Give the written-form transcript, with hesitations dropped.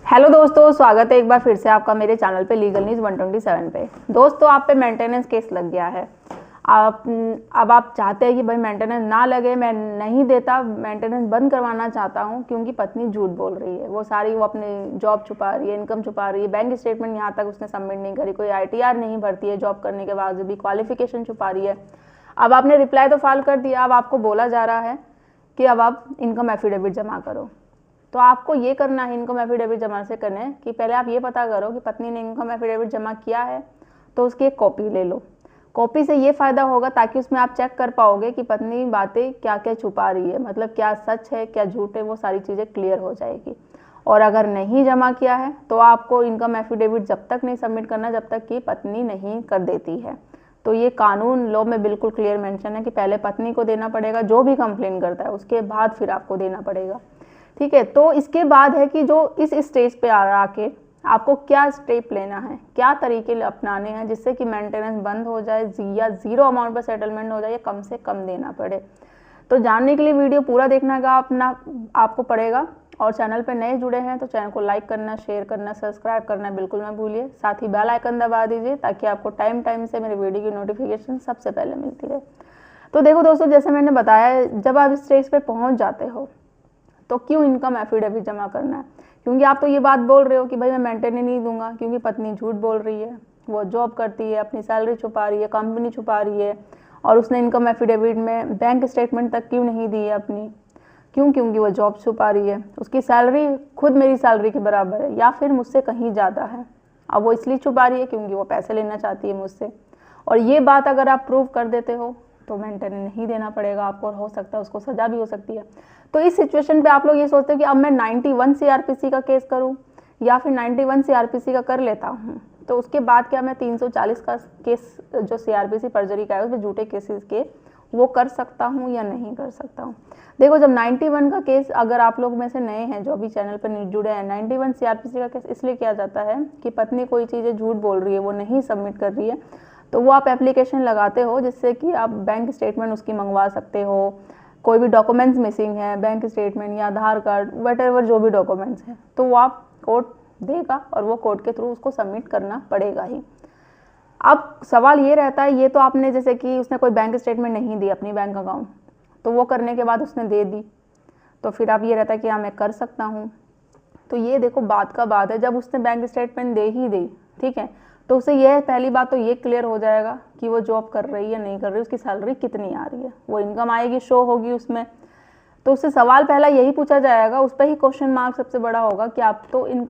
Hello दोस्तों, स्वागत है एक बार फिर से आपका मेरे चैनल पे लीगल न्यूज़ 127 पे। दोस्तों, आप पे मेंटेनेंस केस लग गया है। अब आप चाहते हैं कि भाई मेंटेनेंस ना लगे, मैं नहीं देता, मेंटेनेंस बंद करवाना चाहता हूं क्योंकि पत्नी झूठ बोल रही है। वो अपनी जॉब छुपा रही है, इनकम छुपा रही है, बैंक स्टेटमेंट यहाँ तक उसने सबमिट नहीं करी, कोई ITR नहीं भरती है, जॉब करने के बाद भी क्वालिफिकेशन छुपा रही है। अब आपने रिप्लाई तो फाइल कर दिया, अब आपको बोला जा रहा है कि अब आप इनकम एफिडेविट जमा करो। तो आपको ये करना है, इनकम एफिडेविट जमा से करने कि पहले आप ये पता करो कि पत्नी ने इनकम एफिडेविट जमा किया है, तो उसकी एक कॉपी ले लो। कॉपी से ये फ़ायदा होगा ताकि उसमें आप चेक कर पाओगे कि पत्नी बातें क्या क्या छुपा रही है, मतलब क्या सच है क्या झूठ है, वो सारी चीज़ें क्लियर हो जाएगी। और अगर नहीं जमा किया है तो आपको इनकम एफिडेविट जब तक नहीं सबमिट करना जब तक कि पत्नी नहीं कर देती है। तो ये कानून लॉ में बिल्कुल क्लियर मेंशन है कि पहले पत्नी को देना पड़ेगा, जो भी कंप्लेन करता है उसके बाद फिर आपको देना पड़ेगा। ठीक है, तो इसके बाद है कि जो इस स्टेज पे आके आपको क्या स्टेप लेना है, क्या तरीके अपनाने हैं जिससे कि मेंटेनेंस बंद हो जाए या ज़ीरो अमाउंट पर सेटलमेंट हो जाए या कम से कम देना पड़े। तो जानने के लिए वीडियो पूरा देखना का आपको पड़ेगा। और चैनल पे नए जुड़े हैं तो चैनल को लाइक करना, शेयर करना, सब्सक्राइब करना बिल्कुल ना भूलिए। साथ ही बेल आइकन दबा दीजिए ताकि आपको टाइम टाइम से मेरे वीडियो की नोटिफिकेशन सबसे पहले मिलती रहे। तो देखो दोस्तों, जैसे मैंने बताया, जब आप इस स्टेज पे पहुंच जाते हो तो क्यों इनकम एफिडेविट जमा करना है? क्योंकि आप तो ये बात बोल रहे हो कि भाई मैं मेंटेन ही नहीं दूंगा क्योंकि पत्नी झूठ बोल रही है, वो जॉब करती है, अपनी सैलरी छुपा रही है, कंपनी छुपा रही है, और उसने इनकम एफिडेविट में बैंक स्टेटमेंट तक क्यों नहीं दी है अपनी। क्यों? क्योंकि वो जॉब छुपा रही है, उसकी सैलरी खुद मेरी सैलरी के बराबर है या फिर मुझसे कहीं ज़्यादा है। अब वो इसलिए छुपा रही है क्योंकि वो पैसे लेना चाहती है मुझसे। और ये बात अगर आप प्रूव कर देते हो तो मेंटेन नहीं देना पड़ेगा आपको, और हो सकता है उसको सज़ा भी हो सकती है। तो इस सिचुएशन पे आप लोग ये सोचते हो कि अब मैं 91 CRPC का केस करूं या फिर 91 CRPC का कर लेता हूं, तो उसके बाद क्या मैं 340 का केस जो CRPC परजरी का है उसमें झूठे केसेस के वो कर सकता हूं या नहीं कर सकता हूं? देखो, जब 91 का केस, अगर आप लोग में से नए हैं जो अभी चैनल पर नहीं जुड़े हैं, 91 CRPC का केस इसलिए किया जाता है कि पत्नी कोई चीज़ें झूठ बोल रही है, वो नहीं सबमिट कर रही है, तो वो आप एप्लीकेशन लगाते हो जिससे कि आप बैंक स्टेटमेंट उसकी मंगवा सकते हो। कोई भी डॉक्यूमेंट्स मिसिंग है, बैंक स्टेटमेंट या आधार कार्ड, वट जो भी डॉक्यूमेंट्स हैं, तो वो आप कोर्ट देगा और वो कोर्ट के थ्रू उसको सबमिट करना पड़ेगा ही। अब सवाल ये रहता है, ये तो आपने जैसे कि उसने कोई बैंक स्टेटमेंट नहीं दी अपनी बैंक अकाउंट, तो वो करने के बाद उसने दे दी, तो फिर अब ये रहता है कि हाँ मैं कर सकता हूँ। तो ये देखो बात का बात है, जब उसने बैंक स्टेटमेंट दे ही दी, ठीक है, तो उसे यह पहली बात तो ये क्लियर हो जाएगा कि वो जॉब कर रही है नहीं कर रही, उसकी सैलरी कितनी आ रही है, वो इनकम आएगी, शो होगी उसमें। तो उससे सवाल पहला यही पूछा जाएगा, उस पर ही क्वेश्चन मार्क सबसे बड़ा होगा कि आप तो इन